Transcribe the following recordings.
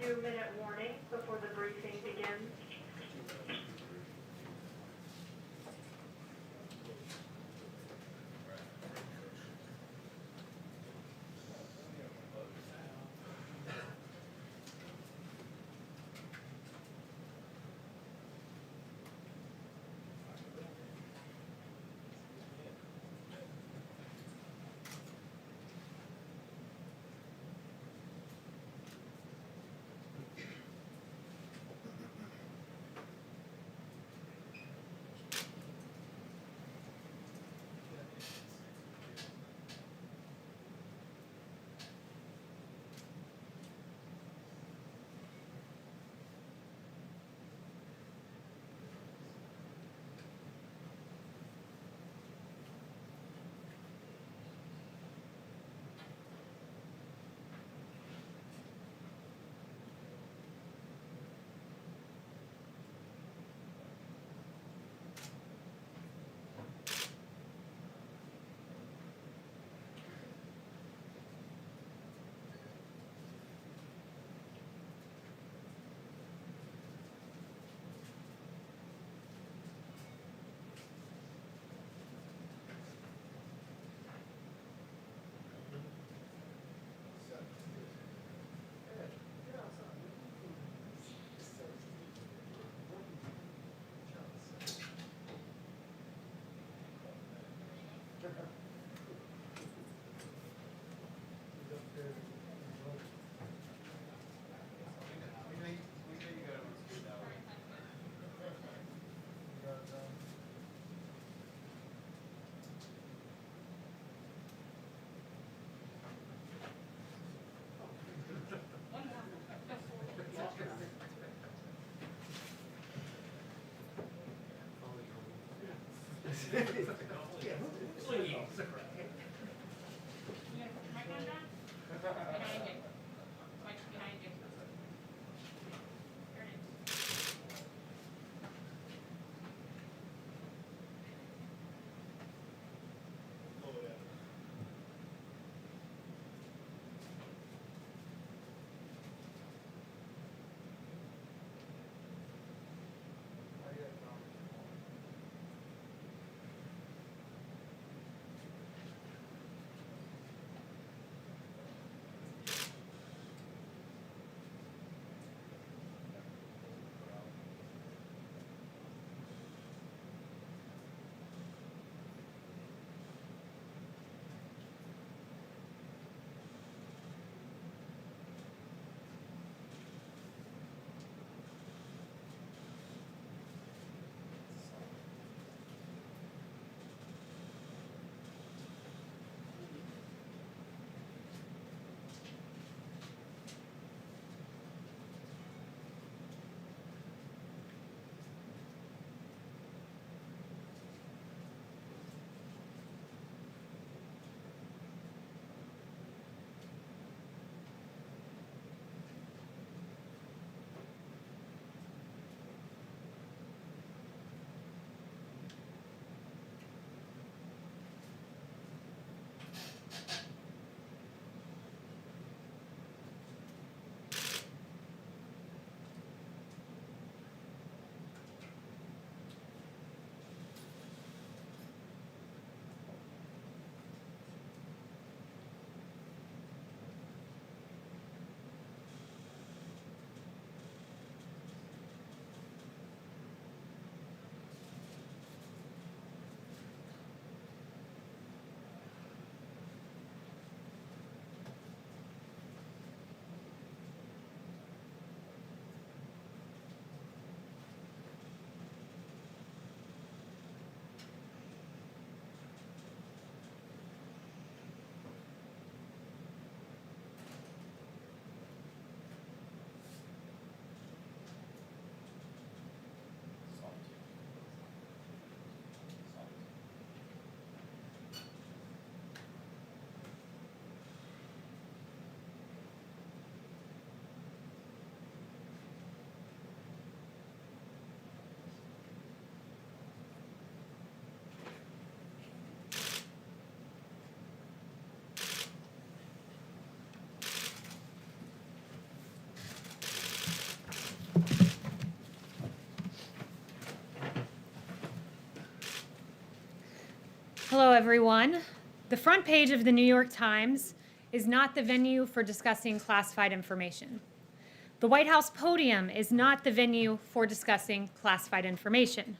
2-minute warning before the briefing begins. Hello, everyone. The front page of the New York Times is not the venue for discussing classified information. The White House podium is not the venue for discussing classified information.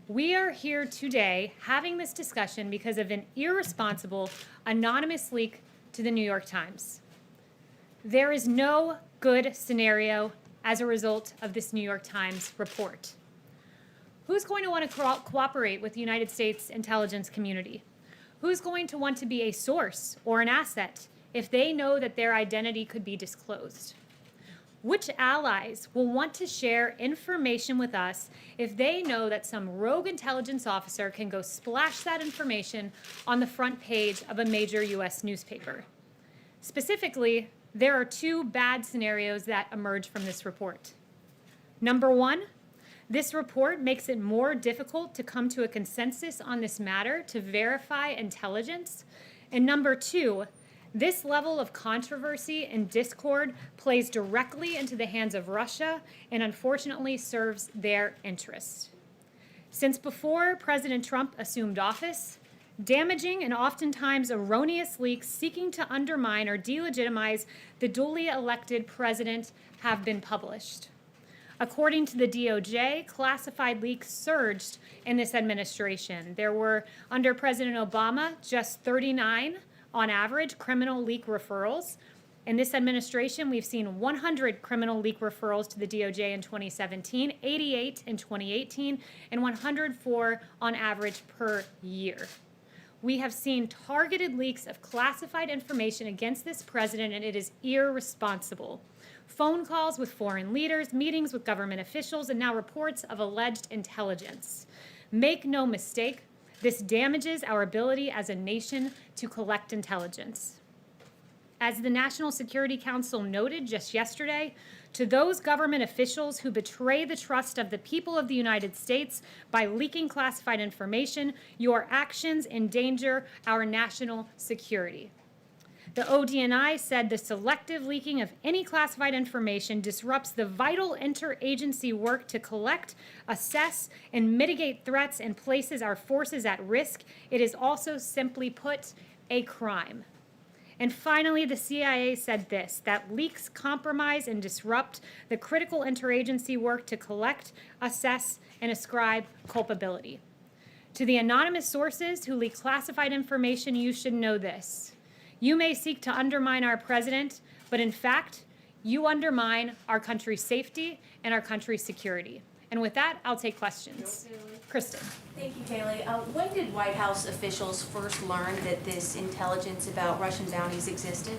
We are here today having this discussion because of an irresponsible, anonymous leak to the New York Times. There is no good scenario as a result of this New York Times report. Who's going to want to cooperate with the United States intelligence community? Who's going to want to be a source or an asset if they know that their identity could be disclosed? Which allies will want to share information with us if they know that some rogue intelligence officer can go splash that information on the front page of a major U.S. newspaper? Specifically, there are two bad scenarios that emerge from this report. Number one, this report makes it more difficult to come to a consensus on this matter to verify intelligence. And number two, this level of controversy and discord plays directly into the hands of Russia and unfortunately serves their interests. Since before President Trump assumed office, damaging and oftentimes erroneous leaks seeking to undermine or delegitimize the duly elected president have been published. According to the DOJ, classified leaks surged in this administration. There were, under President Obama, just 39 on average criminal leak referrals. In this administration, we've seen 100 criminal leak referrals to the DOJ in 2017, 88 in 2018, and 104 on average per year. We have seen targeted leaks of classified information against this president, and it is irresponsible. Phone calls with foreign leaders, meetings with government officials, and now reports of alleged intelligence. Make no mistake, this damages our ability as a nation to collect intelligence. As the National Security Council noted just yesterday, to those government officials who betray the trust of the people of the United States by leaking classified information, your actions endanger our national security. The ODNI said the selective leaking of any classified information disrupts the vital interagency work to collect, assess, and mitigate threats and places our forces at risk. It is also, simply put, a crime. And finally, the CIA said this, that leaks compromise and disrupt the critical interagency work to collect, assess, and ascribe culpability. To the anonymous sources who leak classified information, you should know this. You may seek to undermine our president, but in fact, you undermine our country's safety and our country's security. And with that, I'll take questions. Kristen. Thank you, Kayleigh. When did White House officials first learn that this intelligence about Russian bounties existed?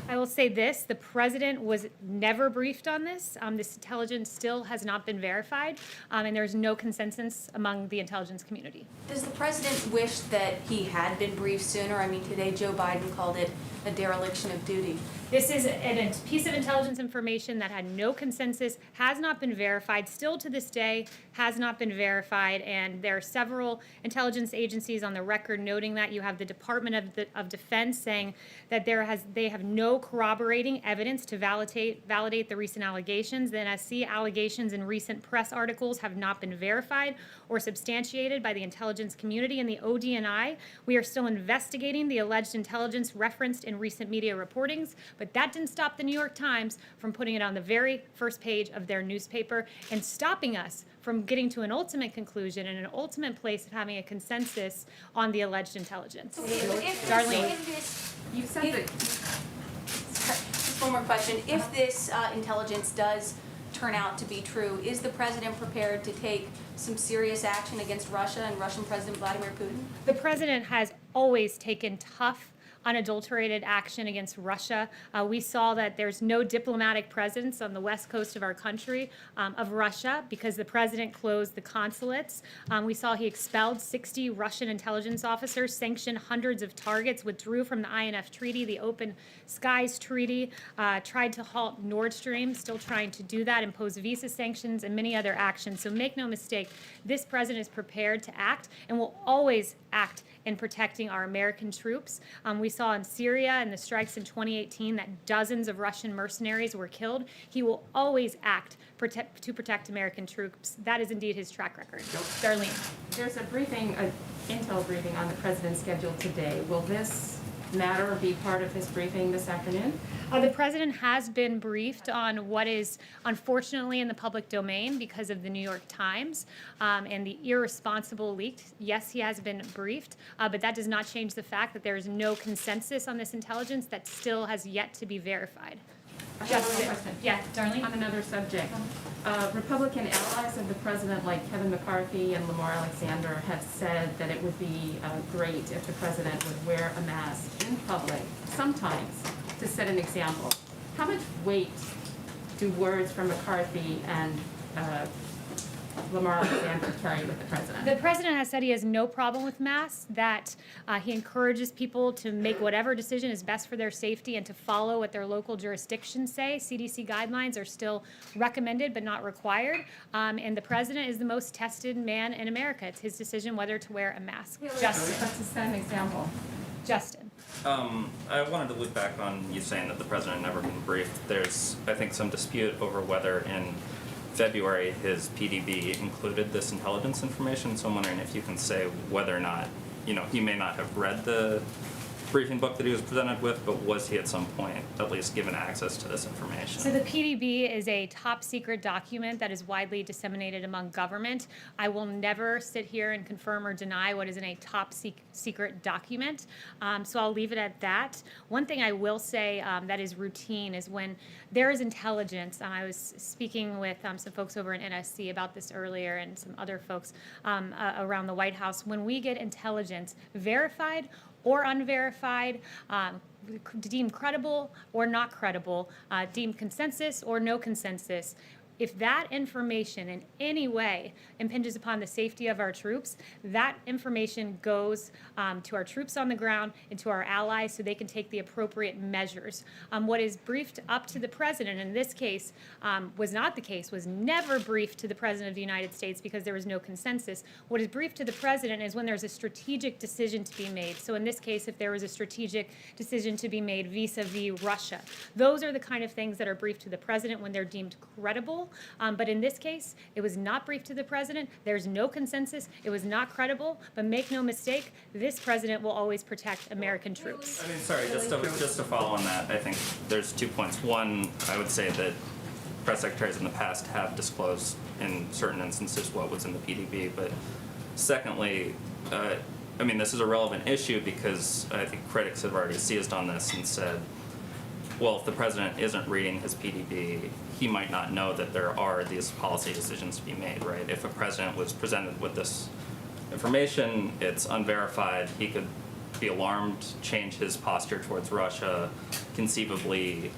I will say this, the president was never briefed on this. This intelligence still has not been verified, and there's no consensus among the intelligence community. Does the president wish that he had been briefed sooner? I mean, today Joe Biden called it a dereliction of duty. This is a piece of intelligence information that had no consensus, has not been verified, still to this day has not been verified, and there are several intelligence agencies on the record noting that. You have the Department of Defense saying that they have no corroborating evidence to validate the recent allegations. The NSC allegations in recent press articles have not been verified or substantiated by the intelligence community. And the ODNI, we are still investigating the alleged intelligence referenced in recent media reportings, but that didn't stop the New York Times from putting it on the very first page of their newspaper and stopping us from getting to an ultimate conclusion and an ultimate place of having a consensus on the alleged intelligence. Darlene. You said that. Just one more question. If this intelligence does turn out to be true, is the president prepared to take some serious action against Russia and Russian President Vladimir Putin? The president has always taken tough, unadulterated action against Russia. We saw that there's no diplomatic presence on the west coast of our country of Russia because the president closed the consulates. We saw he expelled 60 Russian intelligence officers, sanctioned hundreds of targets, withdrew from the INF Treaty, the Open Skies Treaty, tried to halt Nord Stream, still trying to do that, impose visa sanctions, and many other actions. So make no mistake, this president is prepared to act and will always act in protecting our American troops. We saw in Syria and the strikes in 2018 that dozens of Russian mercenaries were killed. He will always act to protect American troops. That is indeed his track record. Darlene. There's a briefing intel briefing on the president's schedule today. Will this matter be part of his briefing this afternoon? The president has been briefed on what is unfortunately in the public domain because of the New York Times and the irresponsible leak. Yes, he has been briefed, but that does not change the fact that there is no consensus on this intelligence that still has yet to be verified. I have one question. Yeah, Darlene? On another subject, Republican allies of the president, like Kevin McCarthy and Lamar Alexander, have said that it would be great if the president would wear a mask in public, sometimes, to set an example. How much weight do words from McCarthy and Lamar Alexander carry with the president? The president has said he has no problem with masks, that he encourages people to make whatever decision is best for their safety and to follow what their local jurisdictions say. CDC guidelines are still recommended but not required. And the president is the most tested man in America. It's his decision whether to wear a mask. Justin. Let's just set an example. Justin. I wanted to loop back on you saying that the president never been briefed. There's, I think, some dispute over whether in February his PDB included this intelligence information, so I'm wondering if you can say whether or not, he may not have read the briefing book that he was presented with, but was he at some point at least given access to this information? So the PDB is a top secret document that is widely disseminated among government. I will never sit here and confirm or deny what is in a top secret document, so I'll leave it at that. One thing I will say that is routine is when there is intelligence. I was speaking with some folks over in NSC about this earlier and some other folks around the White House. When we get intelligence verified or unverified, deemed credible or not credible, deemed consensus or no consensus, if that information in any way impinges upon the safety of our troops, that information goes to our troops on the ground and to our allies so they can take the appropriate measures. What is briefed up to the president in this case was not the case, was never briefed to the president of the United States because there was no consensus. What is briefed to the president is when there's a strategic decision to be made. So in this case, if there was a strategic decision to be made vis-a-vis Russia, those are the kind of things that are briefed to the president when they're deemed credible. But in this case, it was not briefed to the president. There's no consensus. It was not credible. But make no mistake, this president will always protect American troops. I mean, sorry, just to follow on that, I think there's 2 points. One, I would say that press secretaries in the past have disclosed in certain instances what was in the PDB. But secondly, I mean, this is a relevant issue because I think critics have already seized on this and said, well, if the president isn't reading his PDB, he might not know that there are these policy decisions to be made, right? If a president was presented with this information, it's unverified, he could be alarmed, change his posture towards Russia, conceivably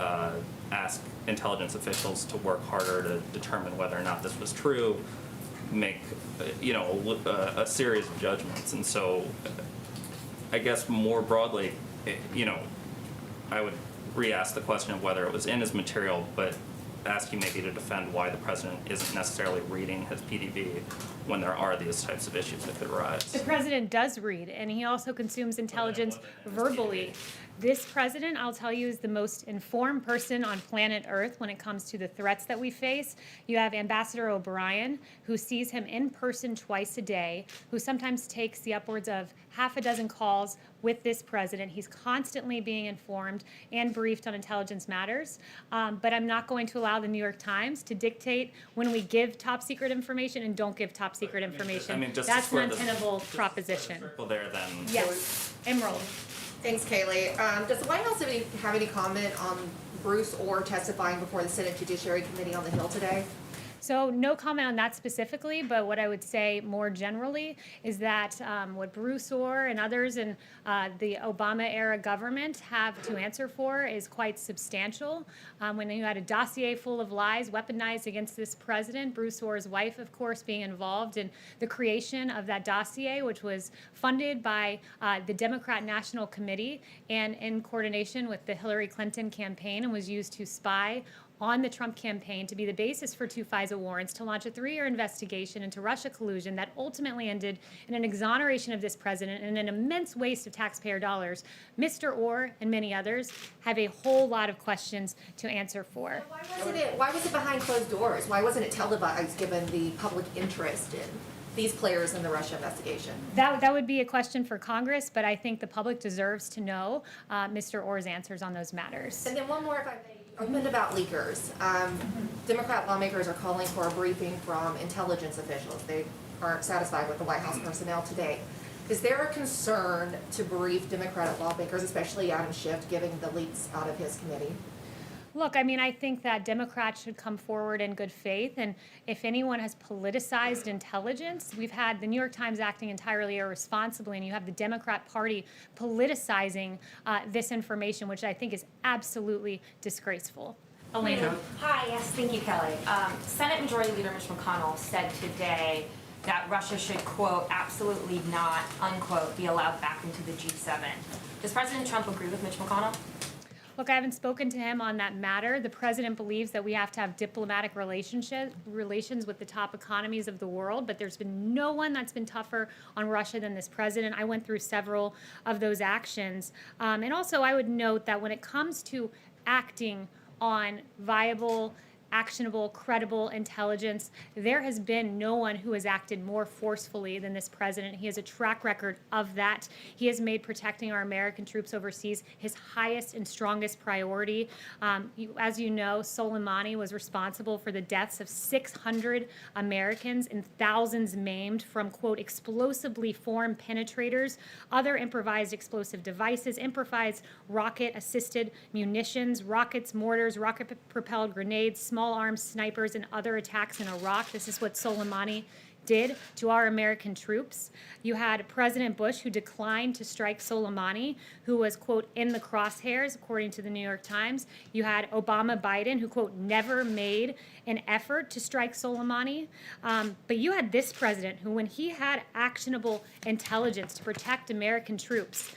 ask intelligence officials to work harder to determine whether or not this was true, make, a series of judgments. And so I guess more broadly, I would re-ask the question of whether it was in his material, but ask you maybe to defend why the president isn't necessarily reading his PDB when there are these types of issues that could arise. The president does read, and he also consumes intelligence verbally. This president, I'll tell you, is the most informed person on planet Earth when it comes to the threats that we face. You have Ambassador O'Brien, who sees him in person twice a day, who sometimes takes the upwards of half a dozen calls with this president. He's constantly being informed and briefed on intelligence matters. But I'm not going to allow the New York Times to dictate when we give top secret information and don't give top secret information. That's an untenable proposition. Well, there then. Yes, Emerald. Thanks, Kayleigh. Does the White House have any comment on Bruce Orr testifying before the Senate Judiciary Committee on the Hill today? So no comment on that specifically, but what I would say more generally is that what Bruce Orr and others in the Obama-era government have to answer for is quite substantial. When you had a dossier full of lies weaponized against this president, Bruce Orr's wife, of course, being involved in the creation of that dossier, which was funded by the Democrat National Committee and in coordination with the Hillary Clinton campaign, and was used to spy on the Trump campaign to be the basis for 2 FISA warrants to launch a 3-year investigation into Russia collusion that ultimately ended in an exoneration of this president and an immense waste of taxpayer dollars. Mr. Orr and many others have a whole lot of questions to answer for. Why was it behind closed doors? Why wasn't it televised given the public interest in these players in the Russia investigation? That would be a question for Congress, but I think the public deserves to know Mr. Orr's answers on those matters. And then one more, if I may, opened about leakers. Democrat lawmakers are calling for a briefing from intelligence officials. They aren't satisfied with the White House personnel today. Is there a concern to brief Democratic lawmakers, especially Adam Schiff, giving the leaks out of his committee? Look, I mean, I think that Democrats should come forward in good faith, and if anyone has politicized intelligence, we've had the New York Times acting entirely irresponsibly, and you have the Democrat Party politicizing this information, which I think is absolutely disgraceful. Elena. Hi, yes, thank you, Kelly. Senate Majority Leader Mitch McConnell said today that Russia should, quote, absolutely not, unquote, be allowed back into the G7. Does President Trump agree with Mitch McConnell? Look, I haven't spoken to him on that matter. The president believes that we have to have diplomatic relations with the top economies of the world, but there's been no one that's been tougher on Russia than this president. I went through several of those actions. And also, I would note that when it comes to acting on viable, actionable, credible intelligence, there has been no one who has acted more forcefully than this president. He has a track record of that. He has made protecting our American troops overseas his highest and strongest priority. As you know, Soleimani was responsible for the deaths of 600 Americans and thousands maimed from, quote, explosively formed penetrators, other improvised explosive devices, improvised rocket-assisted munitions, rockets, mortars, rocket-propelled grenades, small arms snipers, and other attacks in Iraq. This is what Soleimani did to our American troops. You had President Bush, who declined to strike Soleimani, who was, quote, in the crosshairs, according to the New York Times. You had Obama Biden, who, quote, never made an effort to strike Soleimani. But you had this president, who, when he had actionable intelligence to protect American troops,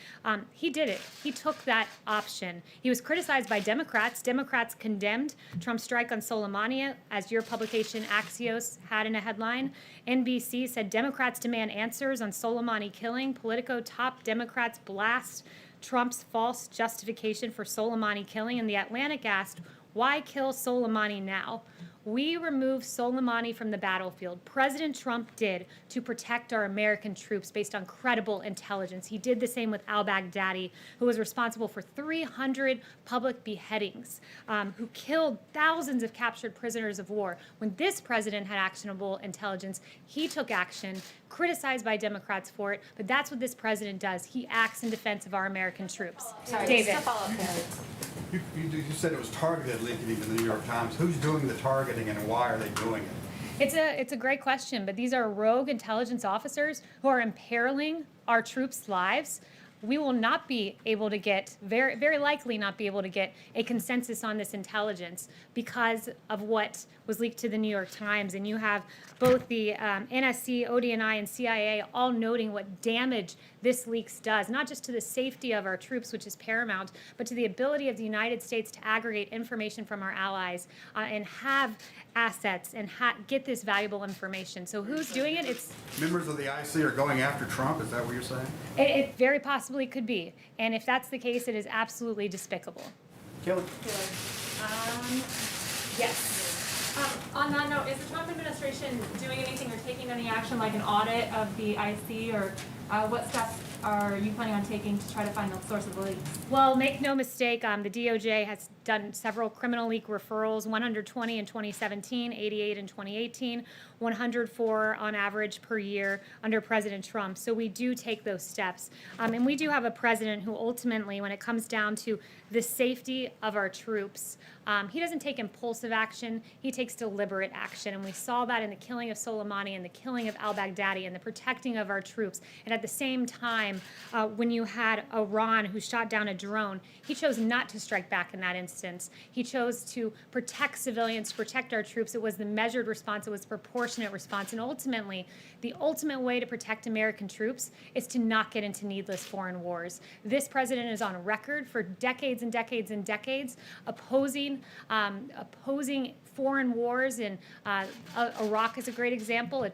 he did it. He took that option. He was criticized by Democrats. Democrats condemned Trump's strike on Soleimani, as your publication Axios had in a headline. NBC said Democrats demand answers on Soleimani killing. Politico top Democrats blast Trump's false justification for Soleimani killing. And The Atlantic asked, why kill Soleimani now? We removed Soleimani from the battlefield. President Trump did to protect our American troops based on credible intelligence. He did the same with al-Baghdadi, who was responsible for 300 public beheadings, who killed thousands of captured prisoners of war. When this president had actionable intelligence, he took action, criticized by Democrats for it, but that's what this president does. He acts in defense of our American troops. Sorry, David. just a follow-up, Kelly. You said it was targeted leaking in the New York Times. Who's doing the targeting and why are they doing it? It's a great question, but these are rogue intelligence officers who are imperiling our troops' lives. We will not be able to get, very likely not be able to get a consensus on this intelligence because of what was leaked to the New York Times. And you have both the NSC, ODNI, and CIA all noting what damage this leaks does, not just to the safety of our troops, which is paramount, but to the ability of the United States to aggregate information from our allies and have assets and get this valuable information. So who's doing it? It's Members of the IC are going after Trump, is that what you're saying? it very possibly could be. And if that's the case, it is absolutely despicable. Kelly? Yes. On that note, is the Trump administration doing anything or taking any action like an audit of the IC, or what steps are you planning on taking to try to find the source of the leaks? Well, make no mistake, the DOJ has done several criminal leak referrals, 120 in 2017, 88 in 2018, 104 on average per year under President Trump. So we do take those steps. And we do have a president who ultimately, when it comes down to the safety of our troops, he doesn't take impulsive action, he takes deliberate action. And we saw that in the killing of Soleimani and the killing of al-Baghdadi and the protecting of our troops. And at the same time, when you had Iran who shot down a drone, he chose not to strike back in that instance. He chose to protect civilians, to protect our troops. It was the measured response, it was the proportionate response. And ultimately, the ultimate way to protect American troops is to not get into needless foreign wars. This president is on record for decades and decades and decades opposing foreign wars, and Iraq is a great example. A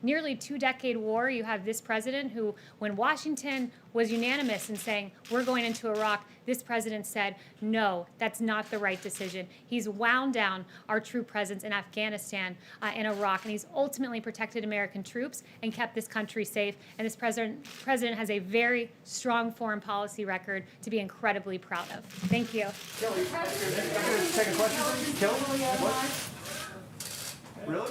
nearly 2-decade war. You have this president who, when Washington Washington was unanimous in saying, we're going into Iraq, this president said, no, that's not the right decision. He's wound down our troop presence in Afghanistan and Iraq, and he's ultimately protected American troops and kept this country safe. And this president has a very strong foreign policy record to be incredibly proud of. Thank you. Kelly, I can take a question. Kelly, what? Really?